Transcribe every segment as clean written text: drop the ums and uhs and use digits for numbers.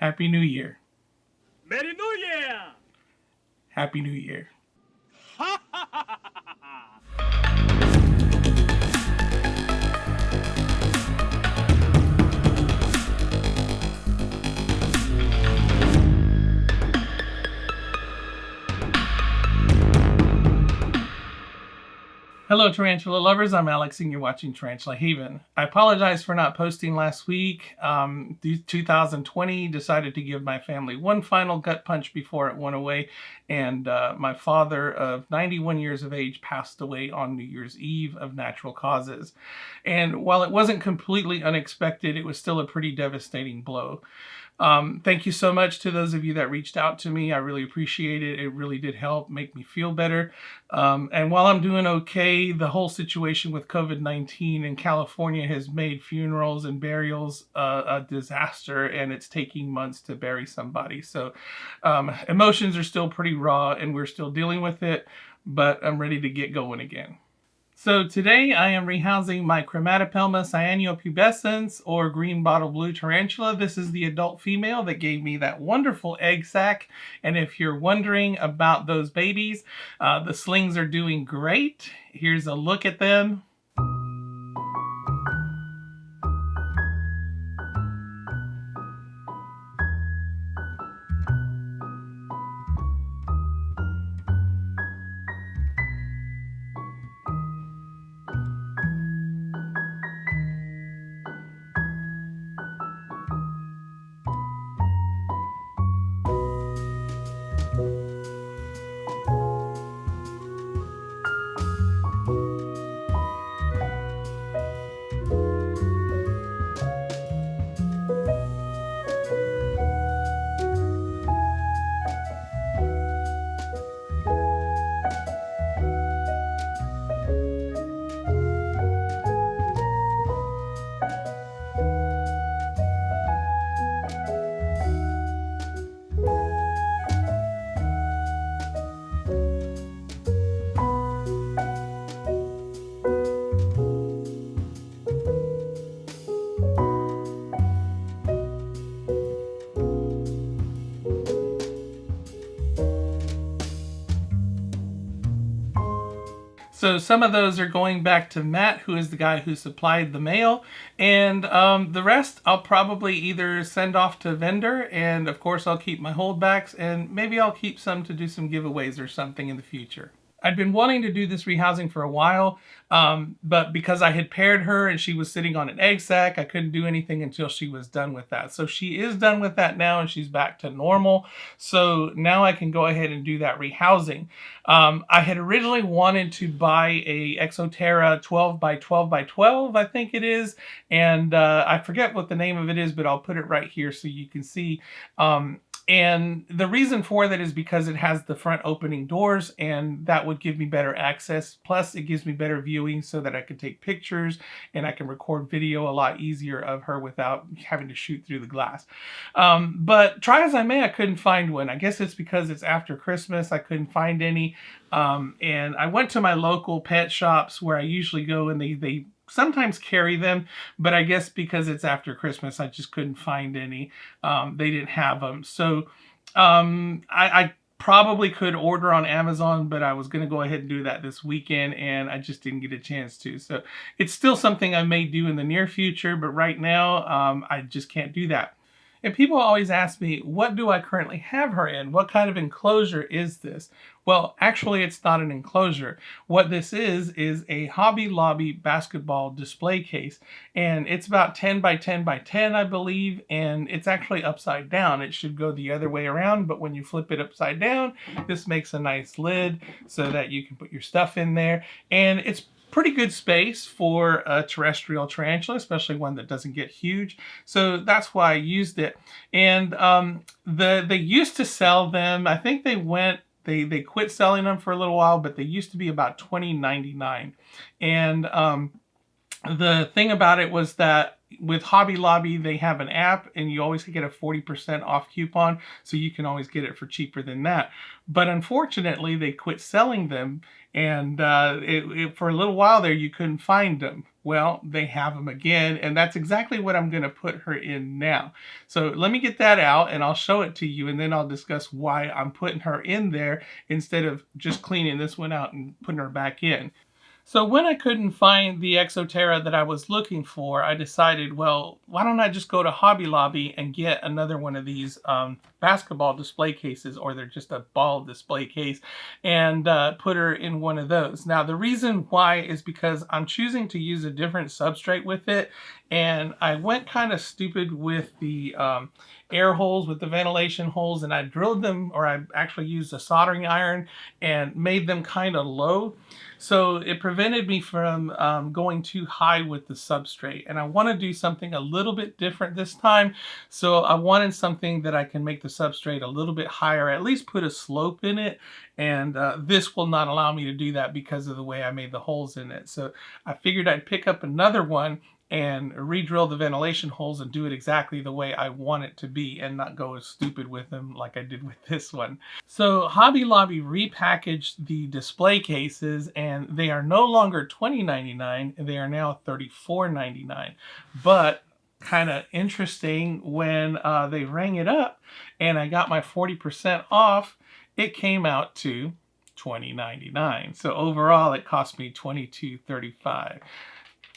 Happy New Year. Merry New Year! Happy New Year. Hello Tarantula lovers, I'm Alex and you're watching Tarantula Haven. I apologize for not posting last week. 2020 decided to give my family one final gut punch before it went away, and my father of 91 years of age passed away on New Year's Eve of natural causes. And while it wasn't completely unexpected, it was still a pretty devastating blow. Thank you so much to those of you that reached out to me. I really appreciate it. It really did help make me feel better. And while I'm doing okay, the whole situation with COVID-19 in California has made funerals and burials a disaster, and it's taking months to bury somebody. So emotions are still pretty raw and we're still dealing with it, but I'm ready to get going again. So today I am rehousing my Chromatopelma cyaneopubescens, or green bottle blue tarantula. This is the adult female that gave me that wonderful egg sac. And if you're wondering about those babies, the slings are doing great. Here's a look at them. So some of those are going back to Matt, who is the guy who supplied the mail, and the rest I'll probably either send off to a vendor, and of course I'll keep my holdbacks, and maybe I'll keep some to do some giveaways or something in the future. I'd been wanting to do this rehousing for a while, but because I had paired her and she was sitting on an egg sac, I couldn't do anything until she was done with that. So she is done with that now and she's back to normal. So now I can go ahead and do that rehousing. I had originally wanted to buy a Exoterra 12 by 12 by 12, I think it is. And I forget what the name of it is, but I'll put it right here so you can see. And the reason for that is because it has the front opening doors, and that would give me better access. Plus, it gives me better viewing so that I can take pictures and I can record video a lot easier of her without having to shoot through the glass. But try as I may, I couldn't find one. I guess it's because it's after Christmas. I couldn't find any. And I went to my local pet shops where I usually go, and they sometimes carry them, but I guess because it's after Christmas, I just couldn't find any. They didn't have them. So I probably could order on Amazon, but I was going to go ahead and do that this weekend, and I just didn't get a chance to. So it's still something I may do in the near future, but right now I just can't do that. And people always ask me, what do I currently have her in? What kind of enclosure is this? Well, actually, it's not an enclosure. What this is a Hobby Lobby basketball display case. And it's about 10 by 10 by 10, I believe. And it's actually upside down. It should go the other way around. But when you flip it upside down, this makes a nice lid so that you can put your stuff in there. And it's pretty good space for a terrestrial tarantula, especially one that doesn't get huge. So that's why I used it. And they used to sell them. I think they quit selling them for a little while, but they used to be about $20.99. And the thing about it was that with Hobby Lobby, they have an app and you always get a 40% off coupon. So you can always get it for cheaper than that. But unfortunately, they quit selling them. And for a little while there, you couldn't find them. Well, they have them again, and that's exactly what I'm going to put her in now. So let me get that out, and I'll show it to you, and then I'll discuss why I'm putting her in there instead of just cleaning this one out and putting her back in. So when I couldn't find the Exoterra that I was looking for, I decided, well, why don't I just go to Hobby Lobby and get another one of these basketball display cases, or they're just a ball display case, and put her in one of those. Now, the reason why is because I'm choosing to use a different substrate with it, and I went kind of stupid with the air holes, with the ventilation holes, and I drilled them, or I actually used a soldering iron and made them kind of low. So it prevented me from going too high with the substrate. And I want to do something a little bit different this time. So I wanted something that I can make the substrate a little bit higher, at least put a slope in it. And this will not allow me to do that because of the way I made the holes in it. So I figured I'd pick up another one and re-drill the ventilation holes and do it exactly the way I want it to be, and not go as stupid with them like I did with this one. So Hobby Lobby repackaged the display cases, and they are no longer $20.99, they are now $34.99. But kind of interesting, when they rang it up and I got my 40% off, it came out to $20.99. So overall it cost me $22.35.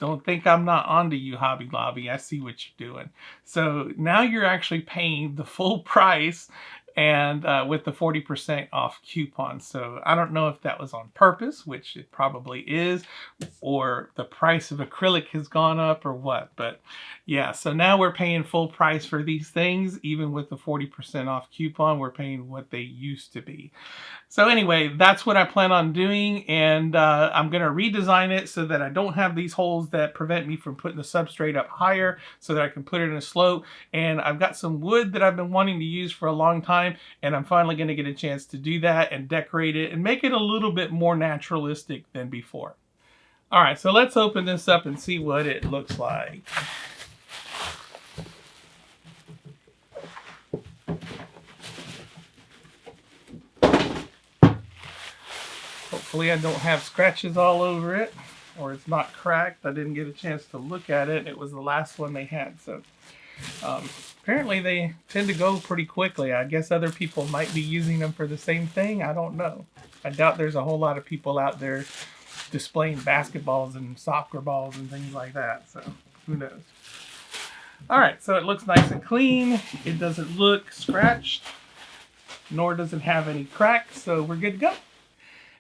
Don't think I'm not onto you, Hobby Lobby. I see what you're doing. So now you're actually paying the full price, and with the 40% off coupon. So I don't know if that was on purpose, which it probably is, or the price of acrylic has gone up or what. But yeah, so now we're paying full price for these things. Even with the 40% off coupon, we're paying what they used to be. So anyway, that's what I plan on doing, and I'm going to redesign it so that I don't have these holes that prevent me from putting the substrate up higher, so that I can put it in a slope. And I've got some wood that I've been wanting to use for a long time, and I'm finally going to get a chance to do that and decorate it and make it a little bit more naturalistic than before. All right, so let's open this up and see what it looks like. Hopefully I don't have scratches all over it, or it's not cracked. I didn't get a chance to look at it. It was the last one they had. So apparently they tend to go pretty quickly. I guess other people might be using them for the same thing. I don't know. I doubt there's a whole lot of people out there displaying basketballs and soccer balls and things like that. So who knows? All right, so it looks nice and clean. It doesn't look scratched, nor does it have any cracks. So we're good to go.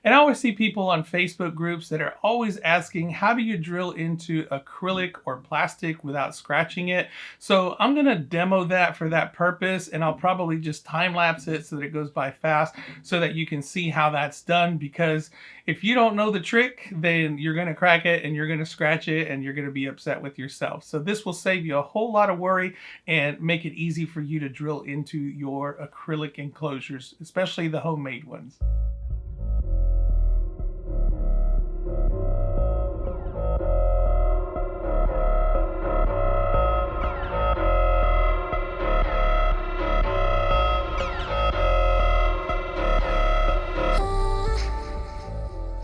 And I always see people on Facebook groups that are always asking, how do you drill into acrylic or plastic without scratching it? So I'm going to demo that for that purpose, and I'll probably just time lapse it so that it goes by fast so that you can see how that's done. Because if you don't know the trick, then you're going to crack it and you're going to scratch it and you're going to be upset with yourself. So this will save you a whole lot of worry and make it easy for you to drill into your acrylic enclosures, especially the homemade ones.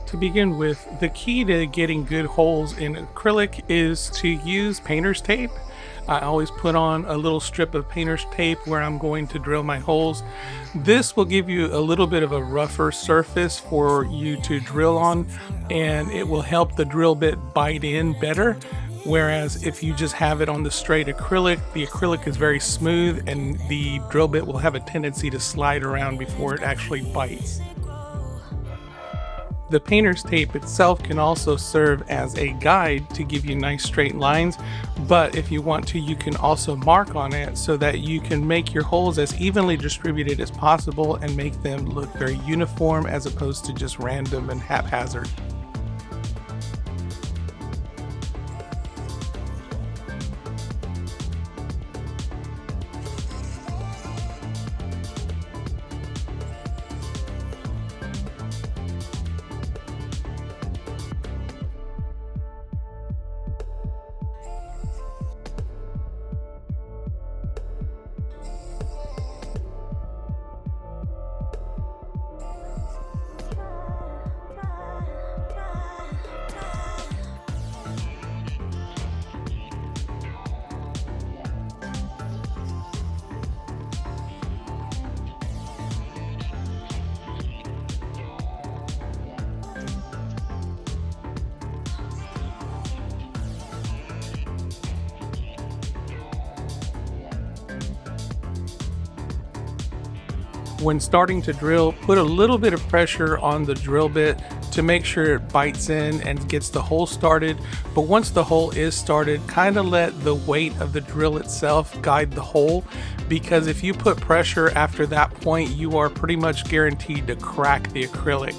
To begin with, the key to getting good holes in acrylic is to use painter's tape. I always put on a little strip of painter's tape where I'm going to drill my holes. This will give you a little bit of a rougher surface for you to drill on, and it will help the drill bit bite in better. Whereas if you just have it on the straight acrylic, the acrylic is very smooth and the drill bit will have a tendency to slide around before it actually bites. The painter's tape itself can also serve as a guide to give you nice straight lines, but if you want to, you can also mark on it so that you can make your holes as evenly distributed as possible and make them look very uniform as opposed to just random and haphazard. When starting to drill, put a little bit of pressure on the drill bit to make sure it bites in and gets the hole started. But once the hole is started, kind of let the weight of the drill itself guide the hole, because if you put pressure after that point, you are pretty much guaranteed to crack the acrylic.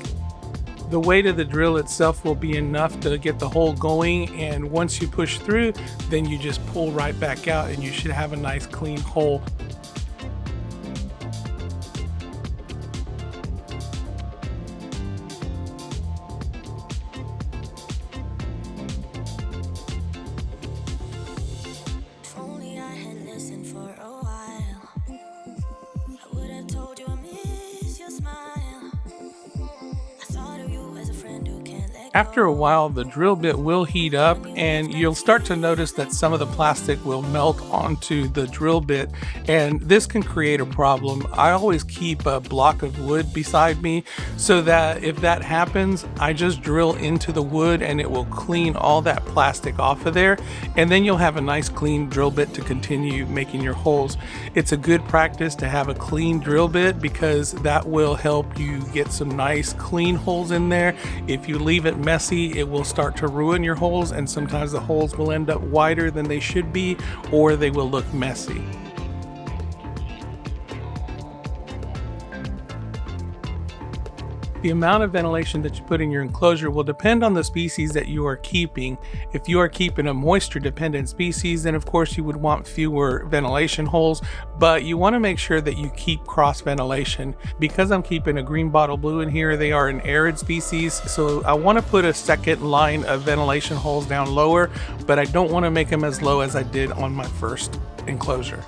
The weight of the drill itself will be enough to get the hole going, and once you push through, then you just pull right back out and you should have a nice clean hole. After a while, the drill bit will heat up and you'll start to notice that some of the plastic will melt onto the drill bit, and this can create a problem. I always keep a block of wood beside me so that if that happens, I just drill into the wood and it will clean all that plastic off of there, and then you'll have a nice clean drill bit to continue making your holes. It's a good practice to have a clean drill bit because that will help you get some nice clean holes in there. If you leave it messy, it will start to ruin your holes, and sometimes the holes will end up wider than they should be, or they will look messy. The amount of ventilation that you put in your enclosure will depend on the species that you are keeping. If you are keeping a moisture dependent species, then of course you would want fewer ventilation holes, but you want to make sure that you keep cross ventilation. Because I'm keeping a green bottle blue in here, they are an arid species, so I want to put a second line of ventilation holes down lower, but I don't want to make them as low as I did on my first enclosure.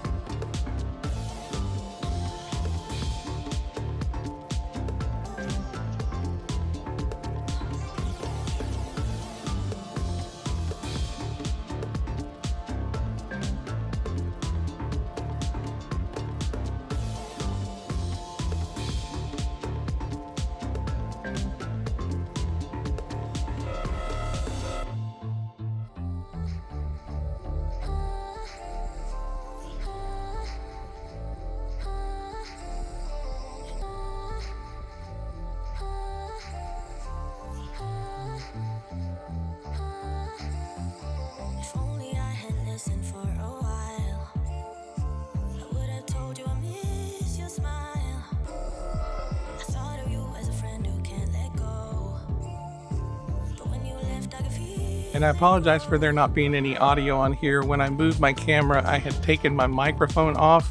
And I apologize for there not being any audio on here. When I moved my camera, I had taken my microphone off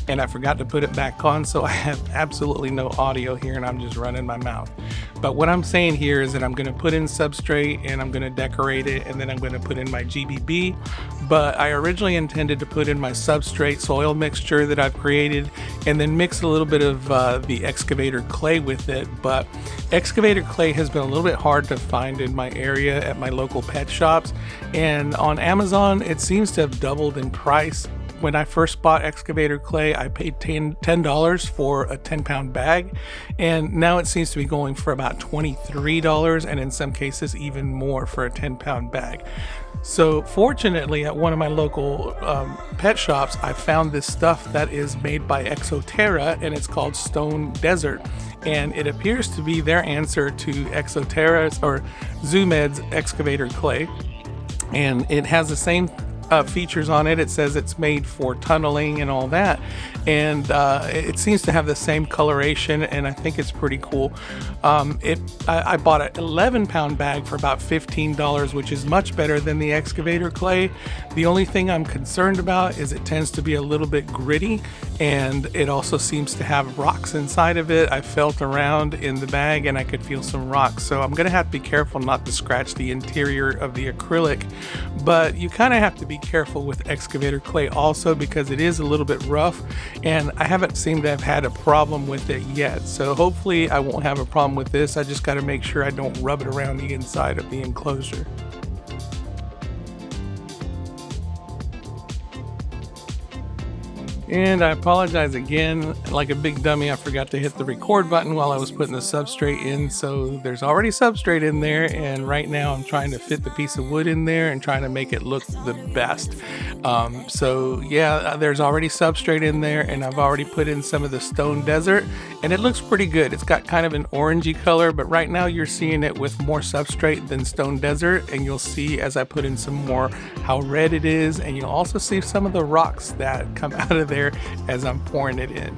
and I forgot to put it back on, so I have absolutely no audio here and I'm just running my mouth. But what I'm saying here is that I'm going to put in Substrate and I'm going to decorate it, and then I'm going to put in my GBB. But I originally intended to put in my Substrate soil mixture that I've created and then mix a little bit of the excavator clay with it. But excavator clay has been a little bit hard to find in my area at my local pet shops, and on Amazon it seems to have doubled in price. When I first bought excavator clay, I paid $10 for a 10-pound bag, and now it seems to be going for about $23, and in some cases even more for a 10-pound bag. So fortunately, at one of my local pet shops, I found this stuff that is made by Exoterra, and it's called Stone Desert. And it appears to be their answer to Exoterra's or Zoomed's excavator clay. And it has the same features on it. It says it's made for tunneling and all that, and it seems to have the same coloration, and I think it's pretty cool. I bought an 11-pound bag for about $15, which is much better than the excavator clay. The only thing I'm concerned about is it tends to be a little bit gritty, and it also seems to have rocks inside of it. I felt around in the bag and I could feel some rocks, so I'm gonna have to be careful not to scratch the interior of the acrylic. But you kind of have to be careful with excavator clay also, because it is a little bit rough, and I haven't seemed to have had a problem with it yet. So hopefully I won't have a problem with this. I just got to make sure I don't rub it around the inside of the enclosure. And I apologize again. Like a big dummy, I forgot to hit the record button while I was putting the substrate in. So there's already substrate in there. And right now I'm trying to fit the piece of wood in there and trying to make it look the best. So yeah, there's already substrate in there, and I've already put in some of the stone desert, and it looks pretty good. It's got kind of an orangey color, but right now you're seeing it with more substrate than stone desert, and you'll see as I put in some more how red it is, and you'll also see some of the rocks that come out of there as I'm pouring it in.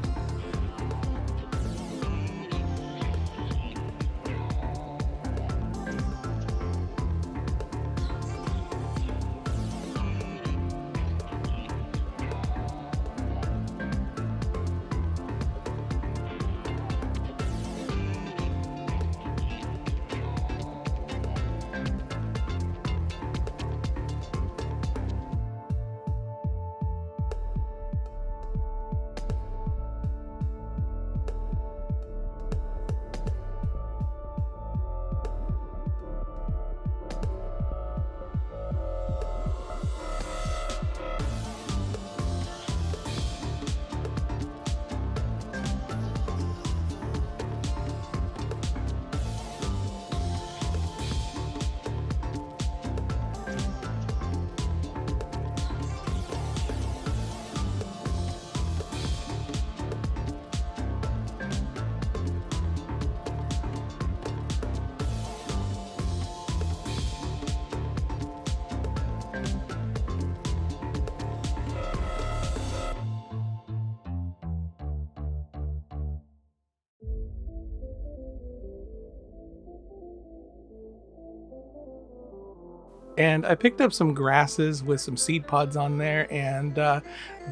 And I picked up some grasses with some seed pods on there, and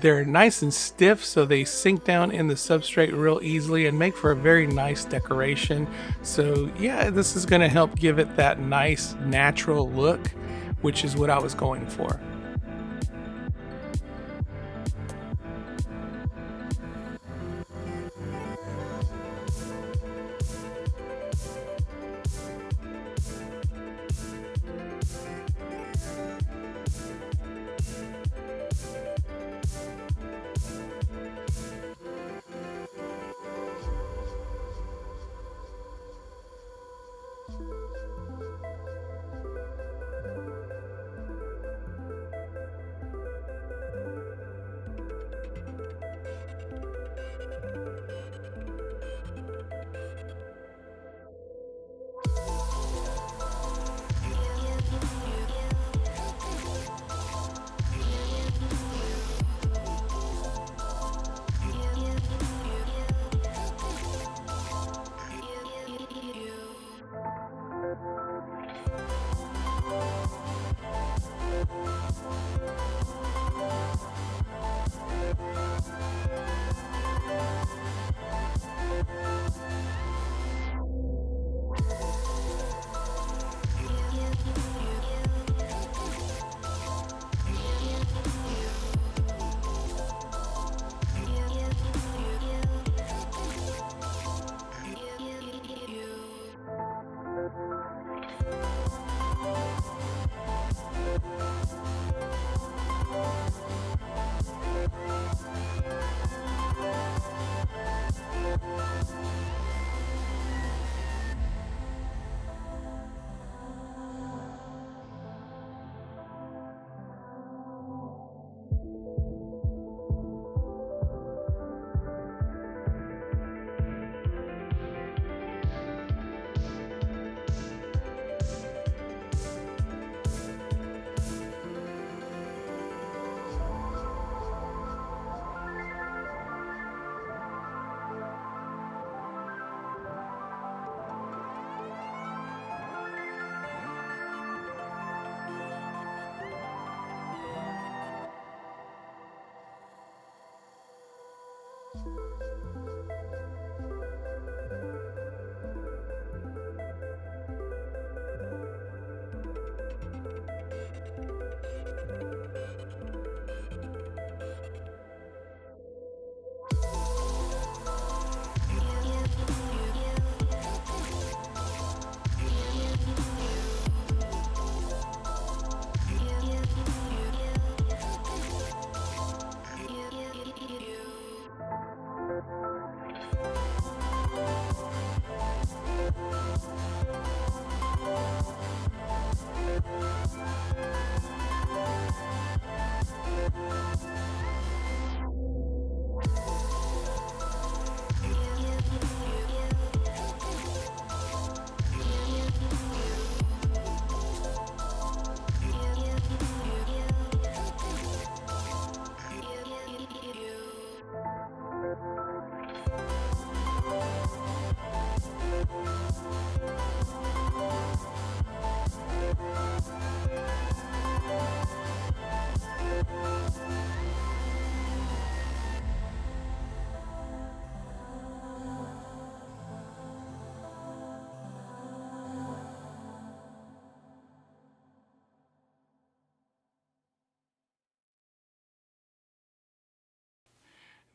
they're nice and stiff, so they sink down in the substrate real easily and make for a very nice decoration. So yeah, this is going to help give it that nice natural look, which is what I was going for.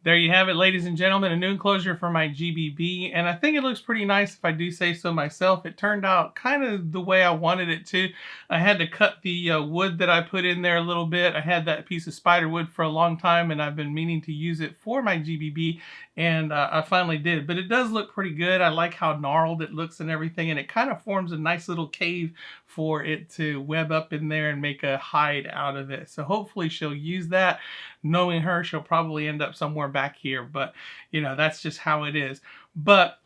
there you have it, ladies and gentlemen, a new enclosure for my GBB, and I think it looks pretty nice if I do say so myself. It turned out kind of the way I wanted it to. I had to cut the wood that I put in there a little bit. I had that piece of spider wood for a long time, and I've been meaning to use it for my GBB, and I finally did. But it does look pretty good. I like how gnarled it looks and everything, and it kind of forms a nice little cave for it to web up in there and make a hide out of it. So hopefully she'll use that. Knowing her, she'll probably end up somewhere back here, but you know, that's just how it is. But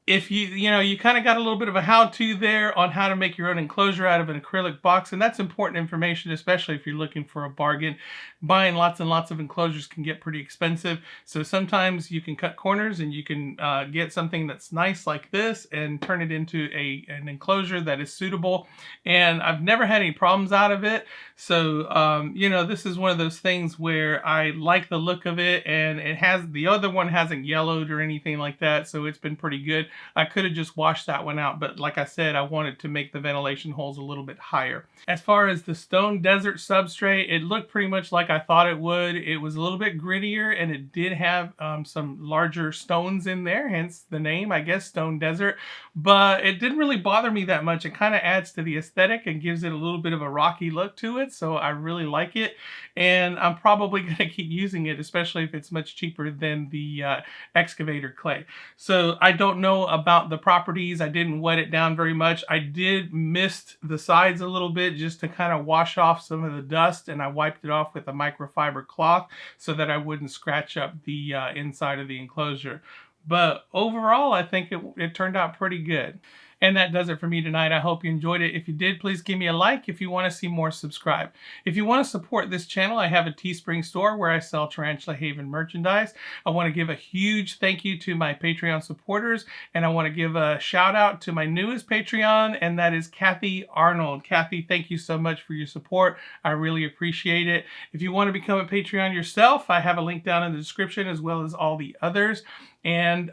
if you kind of got a little bit of a how-to there on how to make your own enclosure out of an acrylic box, and that's important information, especially if you're looking for a bargain. Buying lots and lots of enclosures can get pretty expensive, so sometimes you can cut corners and you can get something that's nice like this and turn it into an enclosure that is suitable. And I've never had any problems out of it, so this is one of those things where I like the look of it, and the other one hasn't yellowed or anything like that, so it's been pretty good. I could have just washed that one out, but like I said, I wanted to make the ventilation holes a little bit higher. As far as the stone desert substrate, it looked pretty much like I thought it would. It was a little bit grittier, and it did have some larger stones in there, hence the name, I guess, stone desert. But it didn't really bother me that much. It kind of adds to the aesthetic and gives it a little bit of a rocky look to it, so I really like it. And I'm probably going to keep using it, especially if it's much cheaper than the excavator clay. So I don't know about the properties. I didn't wet it down very much. I did mist the sides a little bit just to kind of wash off some of the dust, and I wiped it off with a microfiber cloth so that I wouldn't scratch up the inside of the enclosure. But overall, I think it turned out pretty good. And that does it for me tonight. I hope you enjoyed it. If you did, please give me a like. If you want to see more, subscribe. If you want to support this channel, I have a Teespring store where I sell Tarantula Haven merchandise. I want to give a huge thank you to my Patreon supporters, and I want to give a shout out to my newest Patreon, and that is Kathy Arnold. Kathy, thank you so much for your support. I really appreciate it. If you want to become a Patreon yourself, I have a link down in the description as well as all the others. And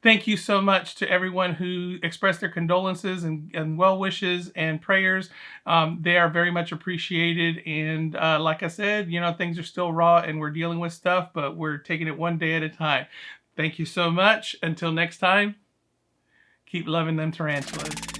thank you so much to everyone who expressed their condolences and well wishes and prayers. They are very much appreciated. And like I said, things are still raw and we're dealing with stuff, but we're taking it one day at a time. Thank you so much. Until next time, keep loving them tarantulas.